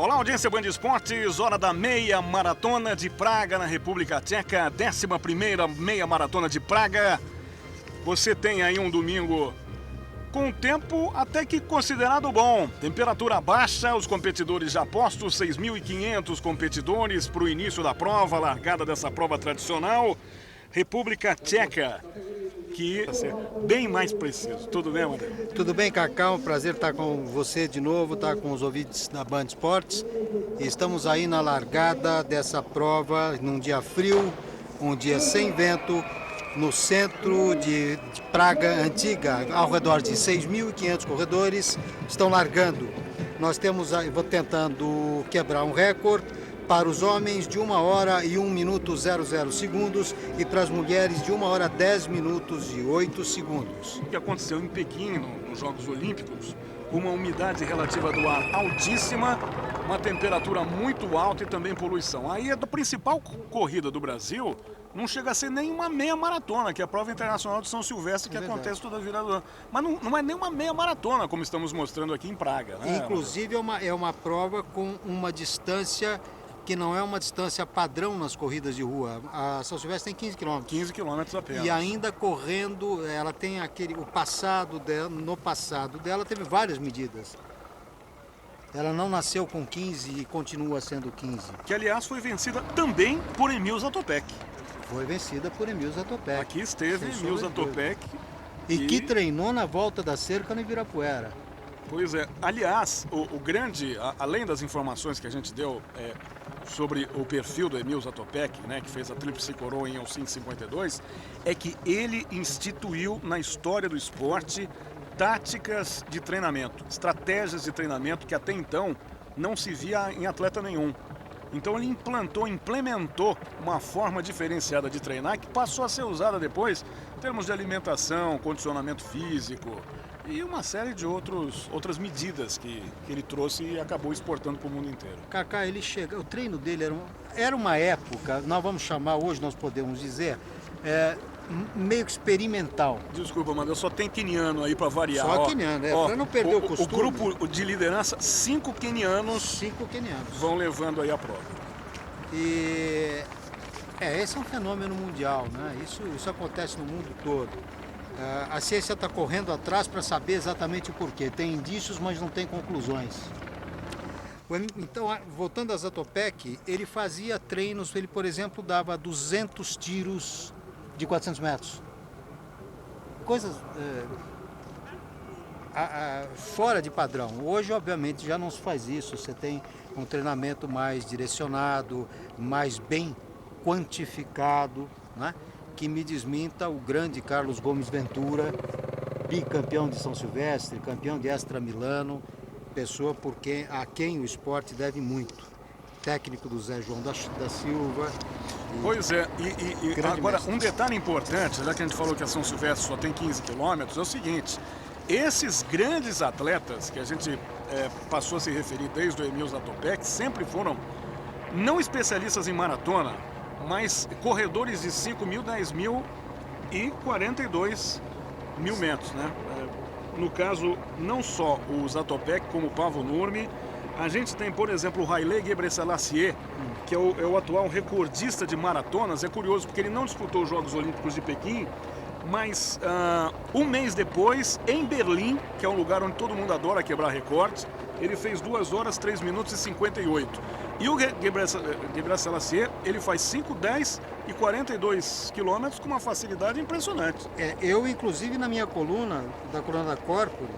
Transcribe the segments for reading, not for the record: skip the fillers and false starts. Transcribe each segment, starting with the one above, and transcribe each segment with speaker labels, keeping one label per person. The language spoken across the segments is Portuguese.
Speaker 1: Olá, audiência Band Esportes, hora da meia maratona de Praga na República Tcheca, 11ª meia maratona de Praga. Você tem aí um domingo com um tempo até que considerado bom. Temperatura baixa, os competidores já postos, 6.500 competidores para o início da prova, largada dessa prova tradicional. República Tcheca, que vai ser bem mais preciso. Tudo bem, André?
Speaker 2: Tudo bem, Cacá? Um prazer estar com você de novo, estar com os ouvintes da Band Esportes. Estamos aí na largada dessa prova, num dia frio, um dia sem vento, no centro de Praga Antiga, ao redor de 6.500 corredores estão largando. Nós temos aí, vou tentando quebrar um recorde para os homens de 1 hora e 1 minuto 00 segundos e para as mulheres de 1 hora 10 minutos e 8 segundos.
Speaker 1: O que aconteceu em Pequim, nos Jogos Olímpicos, uma umidade relativa do ar altíssima, uma temperatura muito alta e também poluição. Aí a principal corrida do Brasil não chega a ser nem uma meia maratona, que é a prova internacional de São Silvestre, que acontece toda a virada do ano. Mas não é nem uma meia maratona, como estamos mostrando aqui em Praga, né?
Speaker 2: Inclusive é uma prova com uma distância que não é uma distância padrão nas corridas de rua. A São Silvestre tem 15 km.
Speaker 1: 15 km apenas.
Speaker 2: E ainda correndo, ela tem o passado dela, no passado dela teve várias medidas. Ela não nasceu com 15 e continua sendo 15.
Speaker 1: Que, aliás, foi vencida também por Emil Zatopek.
Speaker 2: Foi vencida por Emil Zatopek.
Speaker 1: Aqui esteve Emil Zatopek.
Speaker 2: E que treinou na volta da cerca no Ibirapuera.
Speaker 1: Pois é. Aliás, o grande, além das informações que a gente deu sobre o perfil do Emil Zatopek, né, que fez a tríplice coroa em Helsinki 52, é que ele instituiu na história do esporte táticas de treinamento, estratégias de treinamento que até então não se via em atleta nenhum. Então ele implementou uma forma diferenciada de treinar que passou a ser usada depois em termos de alimentação, condicionamento físico e uma série de outras medidas que ele trouxe e acabou exportando para o mundo inteiro.
Speaker 2: Cacá, o treino dele era uma época, nós vamos chamar, hoje nós podemos dizer, meio que experimental.
Speaker 1: Desculpa, mas eu só tenho queniano aí para variar.
Speaker 2: Só queniano, para não perder o costume.
Speaker 1: O grupo de liderança, 5 quenianos vão levando aí a prova.
Speaker 2: E esse é um fenômeno mundial, né? Isso acontece no mundo todo. A ciência está correndo atrás para saber exatamente o porquê. Tem indícios, mas não tem conclusões. Então, voltando a Zatopek, ele fazia treinos, ele, por exemplo, dava 200 tiros de 400 metros. Coisas fora de padrão. Hoje, obviamente, já não se faz isso. Você tem um treinamento mais direcionado, mais bem quantificado, né? Que me desminta o grande Carlos Gomes Ventura, bicampeão de São Silvestre, campeão de Extra Milano, pessoa a quem o esporte deve muito. Técnico do Zé João da Silva.
Speaker 1: Pois é, e agora um detalhe importante, já que a gente falou que a São Silvestre só tem 15 quilômetros, é o seguinte: esses grandes atletas que a gente passou a se referir desde o Emil Zatopek sempre foram não especialistas em maratona, mas corredores de 5.000, 10.000 e 42 mil metros, né? No caso, não só o Zatopek, como o Paavo Nurmi. A gente tem, por exemplo, o Haile Gebrselassie, que é o atual recordista de maratonas. É curioso porque ele não disputou os Jogos Olímpicos de Pequim, mas um mês depois, em Berlim, que é um lugar onde todo mundo adora quebrar recordes, ele fez 2 horas, 3 minutos e 58. E o Gebrselassie, ele faz 5, 10 e 42 quilômetros com uma facilidade impressionante.
Speaker 2: Eu, inclusive, na minha coluna, da Corpore,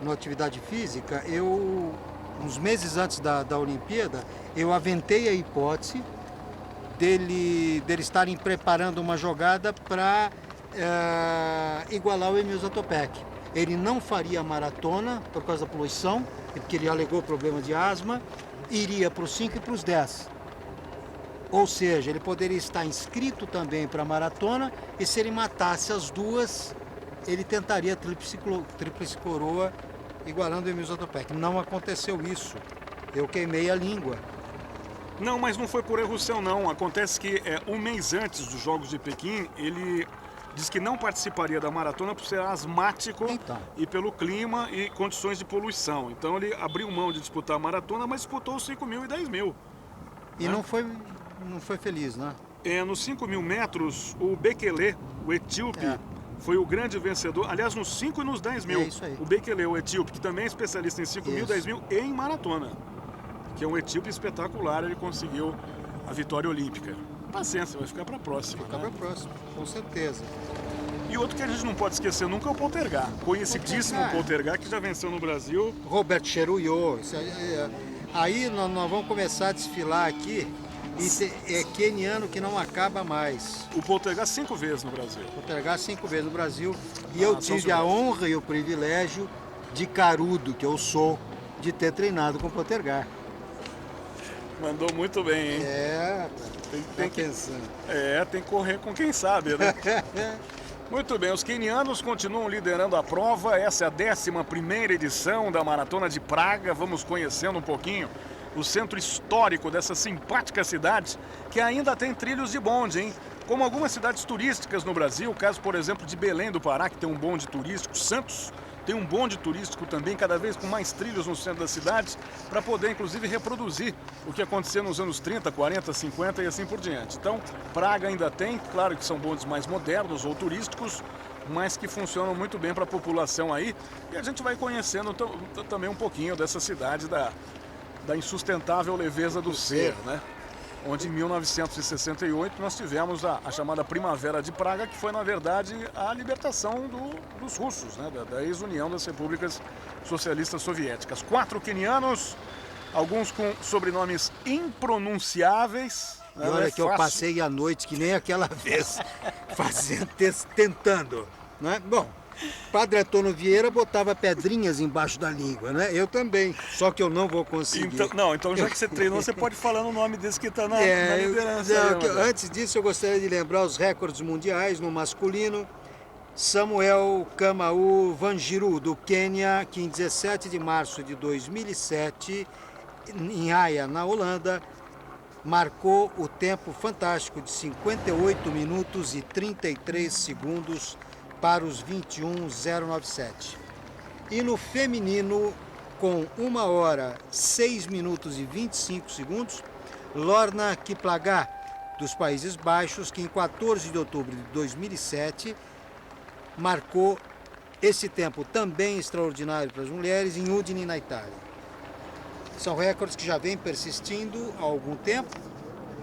Speaker 2: na atividade física, uns meses antes da Olimpíada, eu aventei a hipótese dele estarem preparando uma jogada para igualar o Emil Zatopek. Ele não faria maratona por causa da poluição, porque ele alegou problema de asma, iria para os 5 e para os 10. Ou seja, ele poderia estar inscrito também para a maratona e se ele matasse as duas, ele tentaria a tríplice coroa igualando o Emil Zatopek. Não aconteceu isso. Eu queimei a língua.
Speaker 1: Não, mas não foi por erro seu, não. Acontece que um mês antes dos Jogos de Pequim, ele diz que não participaria da maratona por ser asmático e pelo clima e condições de poluição. Então ele abriu mão de disputar a maratona, mas disputou os 5.000 e 10.000.
Speaker 2: E não foi feliz, né?
Speaker 1: Nos 5.000 metros, o Bekele, o etíope, foi o grande vencedor. Aliás, nos 5 e nos 10.000.
Speaker 2: É isso aí.
Speaker 1: O Bekele, o etíope, que também é especialista em 5.000, 10.000 e em maratona. Que é um etíope espetacular, ele conseguiu a vitória olímpica. Paciência, vai ficar para a próxima.
Speaker 2: Ficar para a próxima, com certeza.
Speaker 1: E outro que a gente não pode esquecer nunca é o Poltergar. Conhecidíssimo Poltergar, que já venceu no Brasil.
Speaker 2: Roberto Cheruiyot. Aí nós vamos começar a desfilar aqui. E é queniano que não acaba mais.
Speaker 1: O Poltergar 5 vezes no Brasil.
Speaker 2: Poltergar 5 vezes no Brasil. E eu tive a honra e o privilégio de carudo, que eu sou, de ter treinado com o Poltergar.
Speaker 1: Mandou muito bem, hein? Tem que correr com quem sabe, né? Muito bem, os quenianos continuam liderando a prova. Essa é a 11ª edição da Maratona de Praga. Vamos conhecendo um pouquinho o centro histórico dessa simpática cidade, que ainda tem trilhos de bonde, hein? Como algumas cidades turísticas no Brasil, o caso, por exemplo, de Belém do Pará, que tem um bonde turístico, Santos tem um bonde turístico também, cada vez com mais trilhos no centro da cidade, para poder, inclusive, reproduzir o que aconteceu nos anos 30, 40, 50 e assim por diante. Então, Praga ainda tem, claro que são bondes mais modernos ou turísticos, mas que funcionam muito bem para a população aí. E a gente vai conhecendo também um pouquinho dessa cidade da insustentável leveza do ser, né? Onde em 1968 nós tivemos a chamada Primavera de Praga, que foi, na verdade, a libertação dos russos, né? Da ex-união das repúblicas socialistas soviéticas. 4 quenianos, alguns com sobrenomes impronunciáveis.
Speaker 2: E olha que eu passei a noite, que nem aquela vez, tentando, né? Bom, Padre Antônio Vieira botava pedrinhas embaixo da língua, né? Eu também, só que eu não vou conseguir.
Speaker 1: Então já que você treinou, você pode falar no nome desse que está na liderança.
Speaker 2: Antes disso, eu gostaria de lembrar os recordes mundiais no masculino. Samuel Kamau Wanjiru, do Quênia, que em 17 de março de 2007, em Haia, na Holanda, marcou o tempo fantástico de 58 minutos e 33 segundos para os 21.097. E no feminino, com 1 hora, 6 minutos e 25 segundos, Lorna Kiplagat, dos Países Baixos, que em 14 de outubro de 2007 marcou esse tempo também extraordinário para as mulheres em Udine, na Itália. São recordes que já vêm persistindo há algum tempo,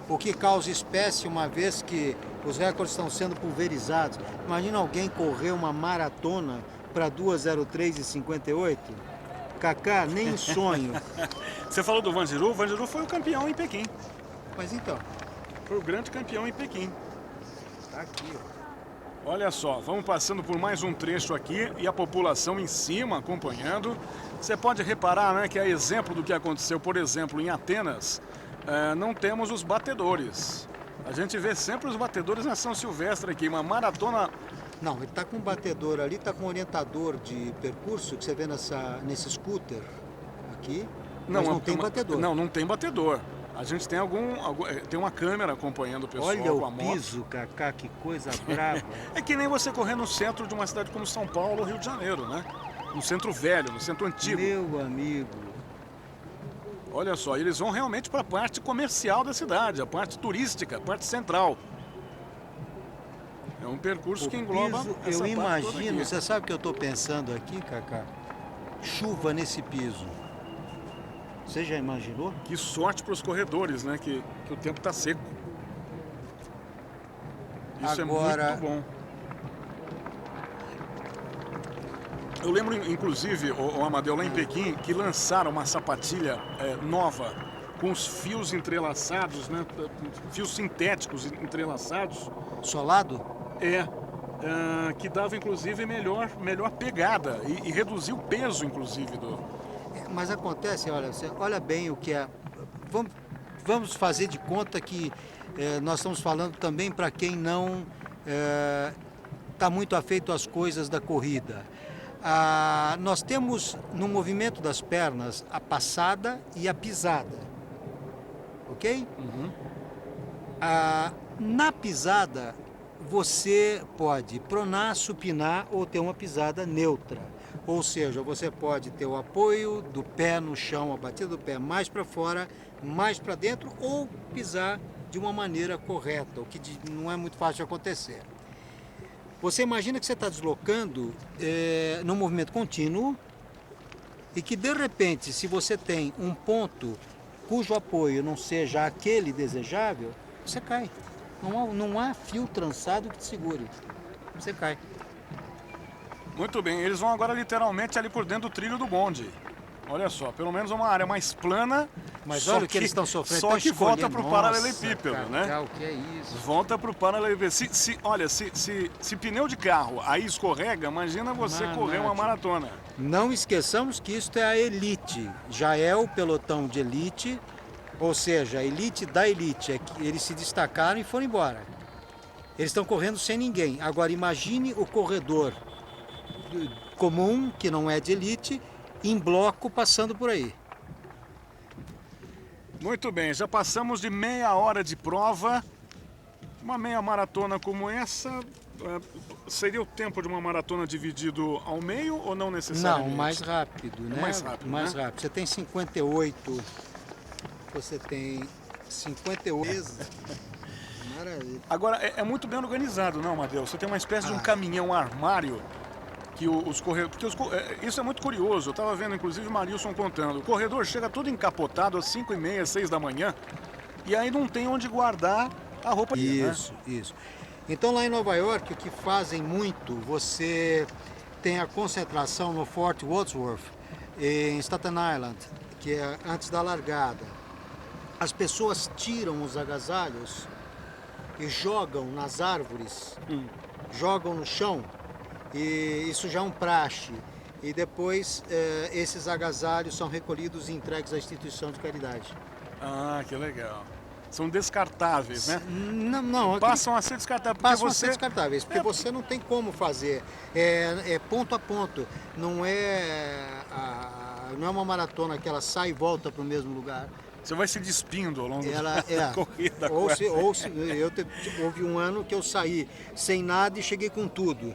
Speaker 2: o que causa espécie, uma vez que os recordes estão sendo pulverizados. Imagina alguém correr uma maratona para 2:03:58? Kaká, nem em sonho.
Speaker 1: Você falou do Wanjiru? O Wanjiru foi o campeão em Pequim.
Speaker 2: Mas então?
Speaker 1: Foi o grande campeão em Pequim.
Speaker 2: Tá aqui, ó.
Speaker 1: Olha só, vamos passando por mais um trecho aqui e a população em cima acompanhando. Você pode reparar, né, que é exemplo do que aconteceu, por exemplo, em Atenas, não temos os batedores. A gente vê sempre os batedores na São Silvestre aqui, uma maratona...
Speaker 2: Não, ele está com um batedor ali, está com um orientador de percurso que você vê nesse scooter aqui, mas não tem batedor.
Speaker 1: Não tem batedor. A gente tem tem uma câmera acompanhando o pessoal.
Speaker 2: Olha
Speaker 1: com a moto.
Speaker 2: o piso, Kaká, que coisa brava.
Speaker 1: É que nem você correr no centro de uma cidade como São Paulo ou Rio de Janeiro, né? No centro velho, no centro antigo.
Speaker 2: Meu amigo.
Speaker 1: Olha só, eles vão realmente para a parte comercial da cidade, a parte turística, a parte central. É um percurso que engloba
Speaker 2: piso,
Speaker 1: essa
Speaker 2: eu
Speaker 1: parte toda
Speaker 2: imagino,
Speaker 1: aqui.
Speaker 2: você sabe o que eu estou pensando aqui, Kaká? Chuva nesse piso. Você já imaginou?
Speaker 1: Que sorte para os corredores, né? Que o tempo está seco. Isso
Speaker 2: Agora...
Speaker 1: é muito bom. Eu lembro, inclusive, o Amadeu, lá em Pequim, que lançaram uma sapatilha nova, com os fios entrelaçados, né? Fios sintéticos entrelaçados.
Speaker 2: Solado?
Speaker 1: Que dava, inclusive, melhor pegada e reduziu o peso, inclusive, do...
Speaker 2: Mas acontece, olha bem o que é. Vamos fazer de conta que nós estamos falando também para quem não está muito afeito às coisas da corrida. Nós temos no movimento das pernas a passada e a pisada, ok?
Speaker 1: Uhum.
Speaker 2: Na pisada, você pode pronar, supinar ou ter uma pisada neutra. Ou seja, você pode ter o apoio do pé no chão, a batida do pé mais para fora, mais para dentro, ou pisar de uma maneira correta, o que não é muito fácil de acontecer. Você imagina que você está deslocando num movimento contínuo e que, de repente, se você tem um ponto cujo apoio não seja aquele desejável, você cai. Não há fio trançado que te segure. Você cai.
Speaker 1: Muito bem, eles vão agora literalmente ali por dentro do trilho do bonde. Olha só, pelo menos uma área mais plana.
Speaker 2: Mas olha o que eles estão sofrendo.
Speaker 1: Só que volta para o paralelepípedo, né?
Speaker 2: O que é isso?
Speaker 1: Volta para o paralelepípedo. Olha, se pneu de carro aí escorrega, imagina você correr uma maratona.
Speaker 2: Não esqueçamos que isto é a elite. Já é o pelotão de elite, ou seja, a elite da elite. É que eles se destacaram e foram embora. Eles estão correndo sem ninguém. Agora imagine o corredor comum, que não é de elite, em bloco passando por aí.
Speaker 1: Muito bem, já passamos de meia hora de prova. Uma meia maratona como essa, seria o tempo de uma maratona dividido ao meio ou não necessariamente?
Speaker 2: Não, mais rápido, né?
Speaker 1: Mais rápido,
Speaker 2: mais
Speaker 1: né?
Speaker 2: rápido. Você tem 58, você tem 58. Maravilha.
Speaker 1: Agora, é muito bem organizado, não, Matheus? Você tem uma espécie de um caminhão armário que os corredores... Isso é muito curioso. Eu estava vendo, inclusive, o Marilson contando. O corredor chega todo encapotado às 5h30, 6 da manhã, e aí não tem onde guardar a roupa dele,
Speaker 2: Isso, né? Isso. Então, lá em Nova York, o que fazem muito, você tem a concentração no Fort Wadsworth, em Staten Island, que é antes da largada. As pessoas tiram os agasalhos e jogam nas árvores, jogam no chão, e isso já é um praxe. E depois esses agasalhos são recolhidos e entregues à instituição de caridade.
Speaker 1: Ah, que legal. São descartáveis, né?
Speaker 2: Não.
Speaker 1: Passam a ser descartáveis.
Speaker 2: Passam a ser descartáveis, porque você não tem como fazer. É ponto a ponto. Não é uma maratona que ela sai e volta para o mesmo lugar.
Speaker 1: Você vai se despindo ao longo da corrida.
Speaker 2: Houve um ano que eu saí sem nada e cheguei com tudo.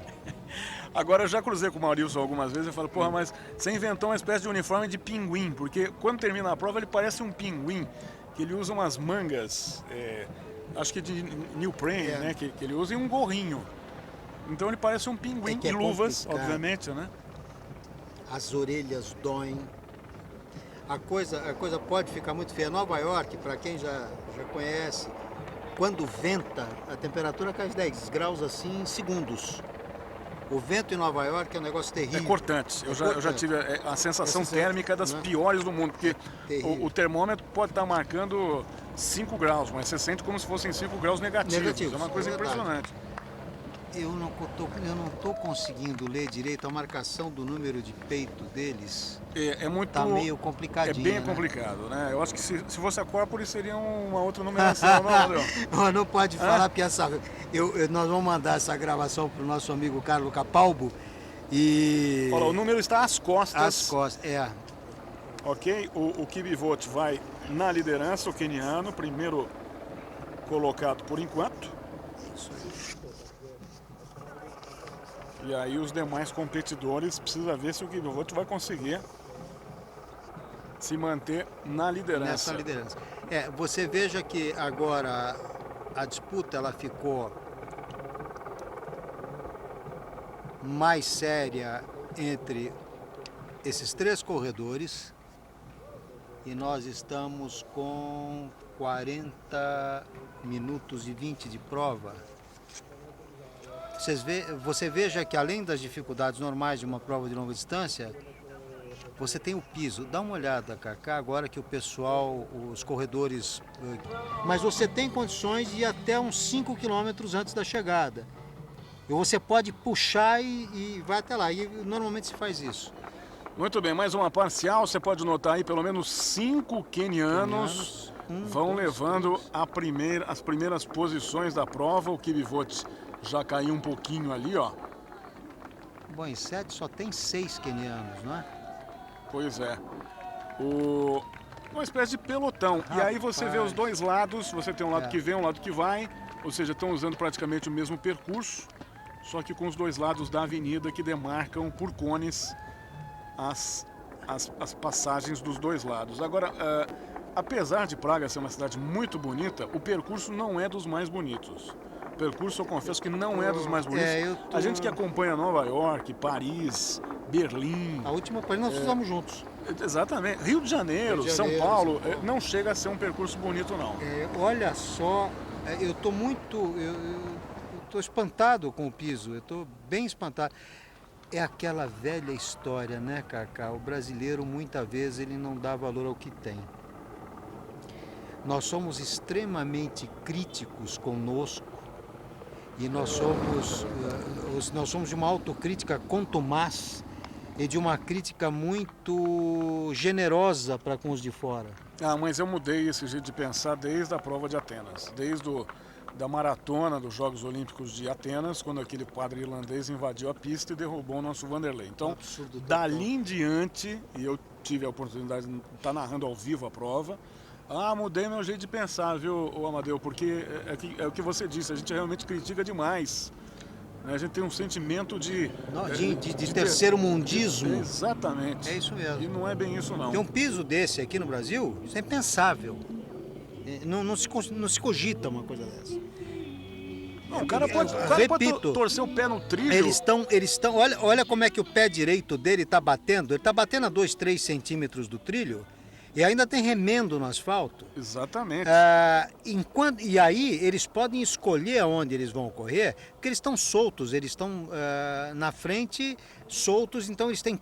Speaker 1: Agora, eu já cruzei com o Maurício algumas vezes e falo, porra, mas você inventou uma espécie de uniforme de pinguim, porque quando termina a prova ele parece um pinguim, que ele usa umas mangas, acho que de neoprene, né, que ele usa, e um gorrinho. Então ele parece um pinguim, e luvas, obviamente, né?
Speaker 2: As orelhas doem. A coisa pode ficar muito feia. Nova York, para quem já conhece, quando venta, a temperatura cai 10 graus assim em segundos. O vento em Nova York é um negócio terrível.
Speaker 1: É cortante. Eu já tive a sensação térmica das piores do mundo, porque o termômetro pode estar marcando 5 graus, mas você sente como se fossem 5 graus negativos. É uma coisa impressionante.
Speaker 2: Eu não estou conseguindo ler direito a marcação do número de peito deles. Tá meio complicadinho.
Speaker 1: É bem complicado, né? Eu acho que se fosse a Corpore seria uma outra numeração, não, André?
Speaker 2: Não pode falar, porque nós vamos mandar essa gravação para o nosso amigo Carlos Capalbo e...
Speaker 1: Olha, o número está às costas.
Speaker 2: Às costas,
Speaker 1: Ok? O Kipchoge vai na liderança, o queniano, primeiro colocado por enquanto.
Speaker 2: Isso aí.
Speaker 1: E aí os demais competidores, precisa ver se o Kipchoge vai conseguir se manter na liderança.
Speaker 2: Nessa liderança. Você veja que agora a disputa ela ficou mais séria entre esses três corredores e nós estamos com 40 minutos e 20 de prova. Você veja que além das dificuldades normais de uma prova de longa distância, você tem o piso. Dá uma olhada, Cacá, agora que o pessoal, os corredores... Mas você tem condições de ir até uns 5 quilômetros antes da chegada. E você pode puxar e vai até lá. E normalmente se faz isso.
Speaker 1: Muito bem, mais uma parcial. Você pode notar aí pelo menos 5 quenianos vão levando as primeiras posições da prova. O Kipchoge já caiu um pouquinho ali, ó.
Speaker 2: Bom, em 7 só tem 6 quenianos, não é?
Speaker 1: Pois é. Uma espécie de pelotão. E aí você vê os dois lados, você tem um lado que vem, um lado que vai. Ou seja, estão usando praticamente o mesmo percurso, só que com os dois lados da avenida que demarcam por cones as passagens dos dois lados. Agora, apesar de Praga ser uma cidade muito bonita, o percurso não é dos mais bonitos. O percurso, eu confesso que não é dos mais bonitos. A gente que acompanha Nova York, Paris, Berlim...
Speaker 2: A última Paris nós fizemos juntos.
Speaker 1: Exatamente. Rio de Janeiro, São Paulo, não chega a ser um percurso bonito, não.
Speaker 2: Olha só, eu estou muito... Eu estou espantado com o piso, eu estou bem espantado. É aquela velha história, né, Cacá? O brasileiro, muitas vezes, ele não dá valor ao que tem. Nós somos extremamente críticos conosco e nós somos de uma autocrítica contumaz e de uma crítica muito generosa para com os de fora.
Speaker 1: Mas eu mudei esse jeito de pensar desde a prova de Atenas, da maratona dos Jogos Olímpicos de Atenas, quando aquele padre irlandês invadiu a pista e derrubou o nosso Vanderlei. Então, dali em diante, e eu tive a oportunidade de estar narrando ao vivo a prova, mudei meu jeito de pensar, viu, Amadeu, porque é o que você disse, a gente realmente critica demais. A gente tem um sentimento de
Speaker 2: terceiro mundismo.
Speaker 1: Exatamente.
Speaker 2: É isso mesmo.
Speaker 1: E não é bem isso, não.
Speaker 2: Tem um piso desse aqui no Brasil, isso é impensável. Não se cogita uma coisa dessa.
Speaker 1: Não, o cara pode torcer o pé no trilho.
Speaker 2: Eles estão. Olha como é que o pé direito dele está batendo. Ele está batendo a 2, 3 centímetros do trilho e ainda tem remendo no asfalto.
Speaker 1: Exatamente.
Speaker 2: E aí eles podem escolher aonde eles vão correr, porque eles estão soltos, eles estão na frente soltos, então eles têm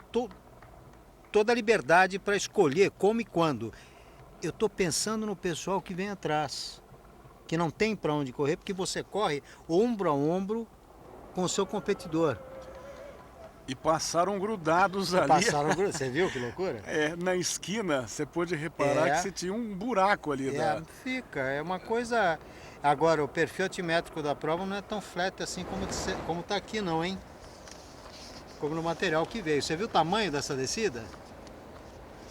Speaker 2: toda a liberdade para escolher como e quando. Eu estou pensando no pessoal que vem atrás, que não tem para onde correr, porque você corre ombro a ombro com o seu competidor.
Speaker 1: E passaram grudados ali.
Speaker 2: Você viu que loucura?
Speaker 1: Na esquina, você pôde reparar que você tinha um buraco ali.
Speaker 2: É uma coisa... Agora, o perfil altimétrico da prova não é tão flat assim como está aqui não, hein? Como no material que veio. Você viu o tamanho dessa descida?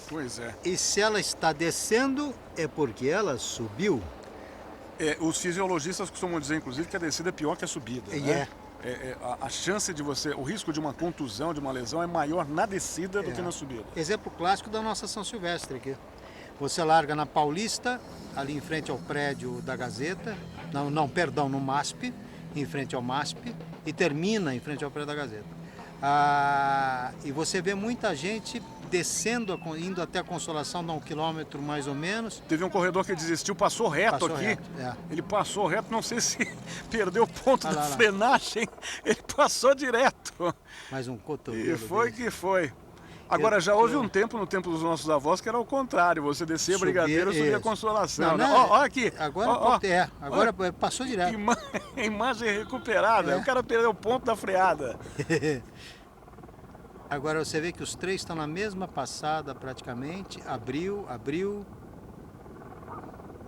Speaker 1: Pois é.
Speaker 2: E se ela está descendo, é porque ela subiu.
Speaker 1: Os fisiologistas costumam dizer, inclusive, que a descida é pior que a subida. Né? A chance de o risco de uma contusão, de uma lesão é maior na descida do que na subida.
Speaker 2: Exemplo clássico da nossa São Silvestre aqui. Você larga na Paulista, ali em frente ao prédio da Gazeta, no MASP, em frente ao MASP, e termina em frente ao prédio da Gazeta. E você vê muita gente descendo, indo até a Consolação, dá 1 quilômetro mais ou menos.
Speaker 1: Teve um corredor que desistiu, passou reto aqui. Ele passou reto, não sei se perdeu o ponto da frenagem, ele passou direto.
Speaker 2: Mais um cotovelo.
Speaker 1: E foi que foi. Agora, já houve um tempo, no tempo dos nossos avós, que era o contrário. Você descia Brigadeiro e subia Consolação. Olha aqui.
Speaker 2: Agora passou direto.
Speaker 1: Imagem recuperada. O cara perdeu o ponto da freada.
Speaker 2: Agora você vê que os três estão na mesma passada praticamente. Abriu.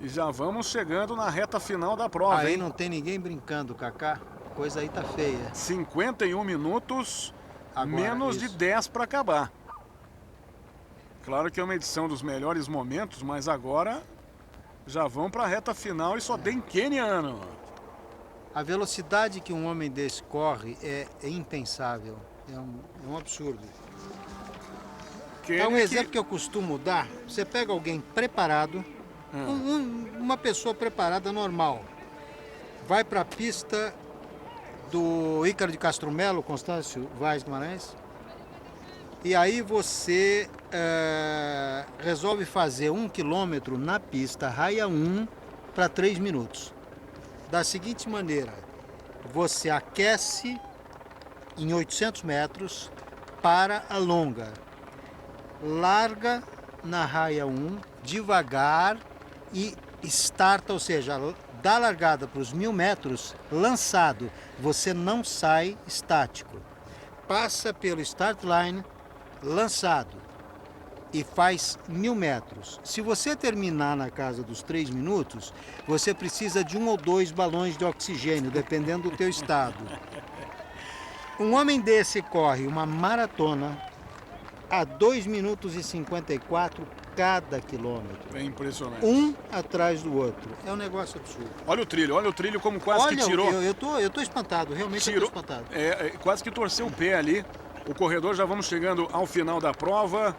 Speaker 1: E já vamos chegando na reta final da prova.
Speaker 2: Aí não tem ninguém brincando, Cacá. Coisa aí tá feia.
Speaker 1: 51 minutos, menos de 10 para acabar. Claro que é uma edição dos melhores momentos, mas agora já vão para a reta final e só tem queniano.
Speaker 2: A velocidade que um homem desse corre é impensável. É um absurdo. É um exemplo que eu costumo dar. Você pega alguém preparado, uma pessoa preparada normal, vai para a pista do Ícaro de Castro Melo, Constâncio Vaz Guimarães, e aí você resolve fazer 1 quilômetro na pista raia 1 para 3 minutos. Da seguinte maneira, você aquece em 800 metros para a longa. Larga na raia 1, devagar e starta, ou seja, dá largada para os 1000 metros, lançado. Você não sai estático. Passa pelo start line, lançado. E faz 1000 metros. Se você terminar na casa dos 3 minutos, você precisa de 1 ou 2 balões de oxigênio, dependendo do teu estado. Um homem desse corre uma maratona a 2 minutos e 54 cada quilômetro.
Speaker 1: É impressionante.
Speaker 2: Um atrás do outro. É um negócio absurdo.
Speaker 1: Olha o trilho como quase que tirou.
Speaker 2: Eu tô espantado, realmente eu tô espantado.
Speaker 1: Quase que torceu o pé ali. O corredor, já vamos chegando ao final da prova.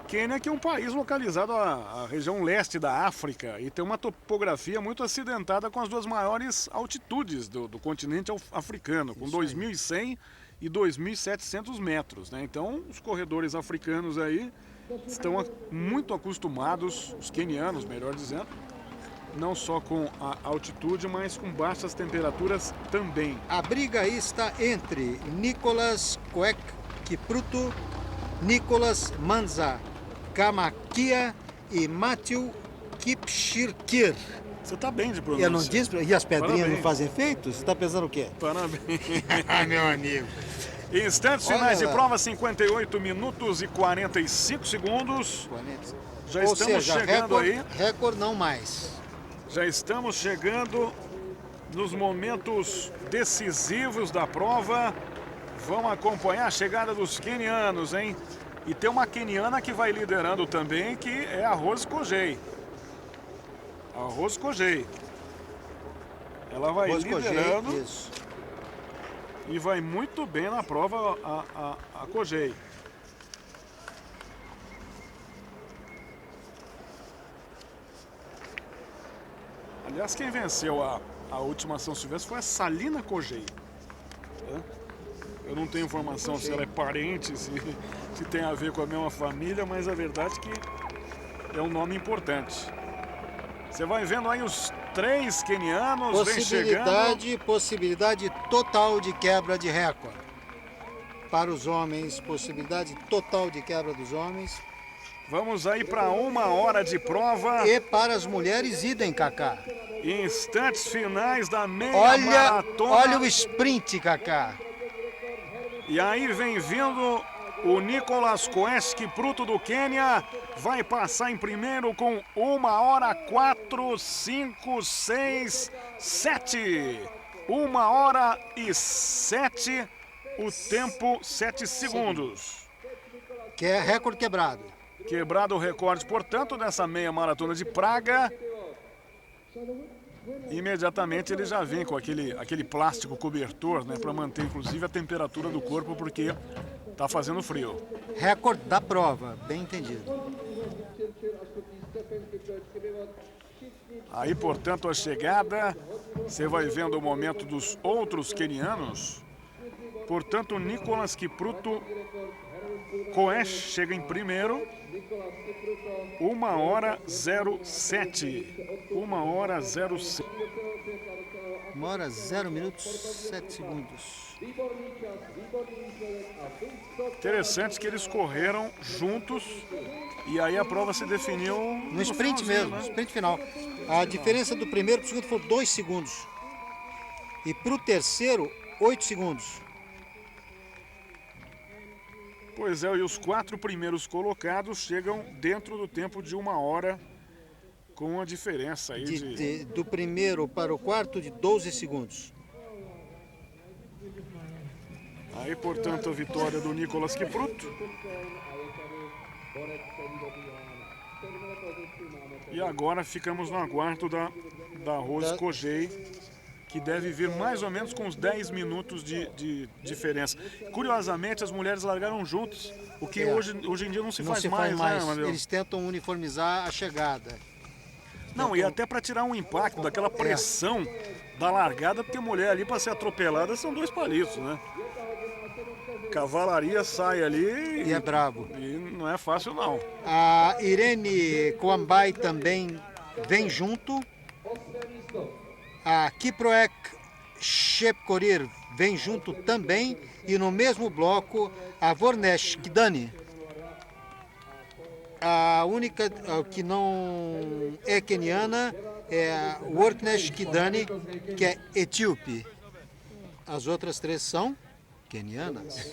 Speaker 1: Quênia, que é um país localizado na região leste da África e tem uma topografia muito acidentada com as duas maiores altitudes do continente africano, com 2.100 e 2.700 metros, né? Então, os corredores africanos aí estão muito acostumados, os quenianos, melhor dizendo, não só com a altitude, mas com baixas temperaturas também.
Speaker 2: A briga aí está entre Nicolas Koech Kipruto, Nicolas Manza Kamakia e Matthew Kipchirkir.
Speaker 1: Você está bem de pronúncia.
Speaker 2: Eu não disse, e as pedrinhas
Speaker 1: Parabéns.
Speaker 2: não fazem efeito? Você está pensando o quê?
Speaker 1: Parabéns.
Speaker 2: Meu amigo.
Speaker 1: Instantes finais de prova, 58 minutos e 45 segundos. Já
Speaker 2: Ou
Speaker 1: estamos
Speaker 2: seja,
Speaker 1: chegando aí.
Speaker 2: Recorde não mais.
Speaker 1: Já estamos chegando nos momentos decisivos da prova. Vamos acompanhar a chegada dos quenianos, hein? E tem uma queniana que vai liderando também, que é a Rose Kojei. A Rose Kojei. Ela vai liderando
Speaker 2: isso.
Speaker 1: E vai muito bem na prova a Kojei. Aliás, quem venceu a última São Silvestre foi a Salina Kojei. Eu não tenho informação se ela é parente, se tem a ver com a mesma família, mas a verdade é que é um nome importante. Você vai vendo aí os três quenianos vem chegando.
Speaker 2: Possibilidade total de quebra de recorde. Para os homens, possibilidade total de quebra dos homens.
Speaker 1: Vamos aí para 1 hora de prova.
Speaker 2: E para as mulheres, idem, Kaká.
Speaker 1: Instantes finais da meia maratona.
Speaker 2: Olha o sprint, Kaká.
Speaker 1: E aí vem vindo o Nicolas Koech Kipruto do Quênia. Vai passar em primeiro com 1 hora 4, 5, 6, 7. 1 hora e 7. O tempo 7 segundos.
Speaker 2: Que é recorde quebrado.
Speaker 1: Quebrado o recorde, portanto, nessa meia maratona de Praga. Imediatamente ele já vem com aquele plástico cobertor, né, para manter inclusive a temperatura do corpo, porque tá fazendo frio.
Speaker 2: Recorde da prova, bem entendido.
Speaker 1: Aí, portanto, a chegada, você vai vendo o momento dos outros quenianos. Portanto, Nicolas Kipruto Koech chega em primeiro. 1 hora 07. 1 hora 07.
Speaker 2: 1 hora 0 minutos 7 segundos.
Speaker 1: Interessante que eles correram juntos e aí a prova se definiu
Speaker 2: no sprint mesmo, no sprint final. A diferença do primeiro para o segundo foi 2 segundos. E para o terceiro, 8 segundos.
Speaker 1: Pois é, e os 4 primeiros colocados chegam dentro do tempo de 1 hora, com a diferença aí
Speaker 2: do primeiro para o quarto de 12 segundos.
Speaker 1: Aí, portanto, a vitória do Nicolas Kipruto. E agora ficamos no aguardo da Rose Kojei, que deve vir mais ou menos com uns 10 minutos de diferença. Curiosamente, as mulheres largaram juntos, o que hoje em dia não se faz mais. Né,
Speaker 2: eles tentam uniformizar a chegada.
Speaker 1: Não, e até para tirar um impacto daquela pressão da largada, porque a mulher ali para ser atropelada são 2 palitos, né? Cavalaria sai ali
Speaker 2: e é brabo.
Speaker 1: E não é fácil, não.
Speaker 2: A Irene Kwambai também vem junto. A Kiproek Shepkorir vem junto também. E no mesmo bloco, a Vornesh Kidani. A única que não é queniana é a Worknesh Kidani, que é etíope. As outras 3 são quenianas.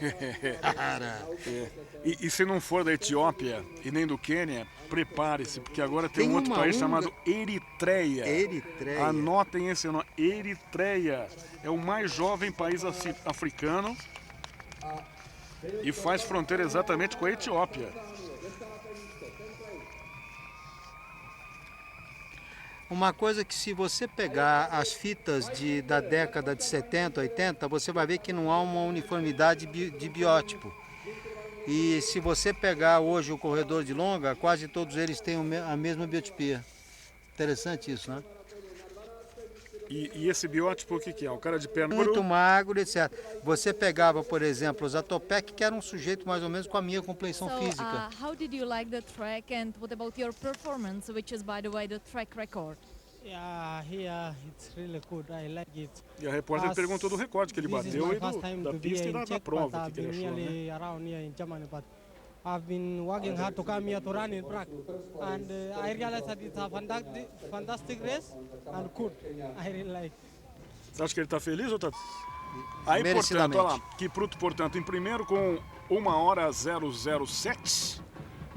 Speaker 1: E se não for da Etiópia e nem do Quênia, prepare-se, porque agora tem um outro país chamado Eritreia. Anotem esse nome, Eritreia. É o mais jovem país africano e faz fronteira exatamente com a Etiópia.
Speaker 2: Uma coisa que se você pegar as fitas da década de 70, 80, você vai ver que não há uma uniformidade de biótipo. E se você pegar hoje o corredor de longa, quase todos eles têm a mesma biotipia. Interessante isso, né?
Speaker 1: E esse biótipo o que é? O cara de perna
Speaker 2: muito magro, etc. Você pegava, por exemplo, o Zatopek, que era um sujeito mais ou menos com a minha complexão física.
Speaker 3: How did you like the track and what about your performance, which is by the way the track record?
Speaker 4: Yeah, here it's really good. I like it.
Speaker 1: E a repórter perguntou do recorde que ele bateu e da pista e da prova, o que ele achou, né?
Speaker 4: Around here in Germany, but I've been working hard to come here to run in Prague, and I realized that it's a fantastic race and good. I really like.
Speaker 1: Você acha que ele está feliz ou está... Aí, portanto, olha lá, Kipruto, portanto, em primeiro com 1h007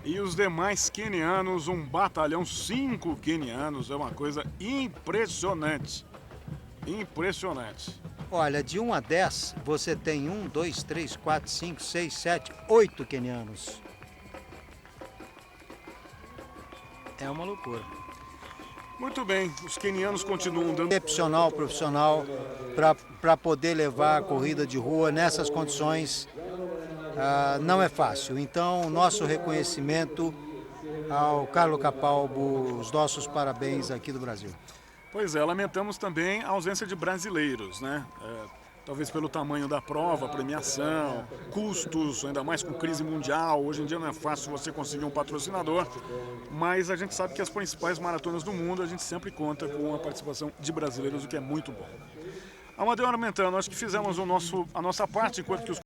Speaker 1: e os demais quenianos, um batalhão, 5 quenianos, é uma coisa impressionante. Impressionante.
Speaker 2: Olha, de 1 a 10, você tem 1, 2, 3, 4, 5, 6, 7, 8 quenianos. É uma loucura.
Speaker 1: Muito bem, os quenianos continuam dando...
Speaker 2: Excepcional, profissional, para poder levar a corrida de rua nessas condições, não é fácil. Então, nosso reconhecimento ao Carlo Capalbo, os nossos parabéns aqui do Brasil.
Speaker 1: Pois é, lamentamos também a ausência de brasileiros, né? Talvez pelo tamanho da prova, premiação, custos, ainda mais com crise mundial. Hoje em dia não é fácil você conseguir um patrocinador, mas a gente sabe que as principais maratonas do mundo a gente sempre conta com a participação de brasileiros, o que é muito bom. Amadeu Armentano, acho que fizemos a nossa parte enquanto que os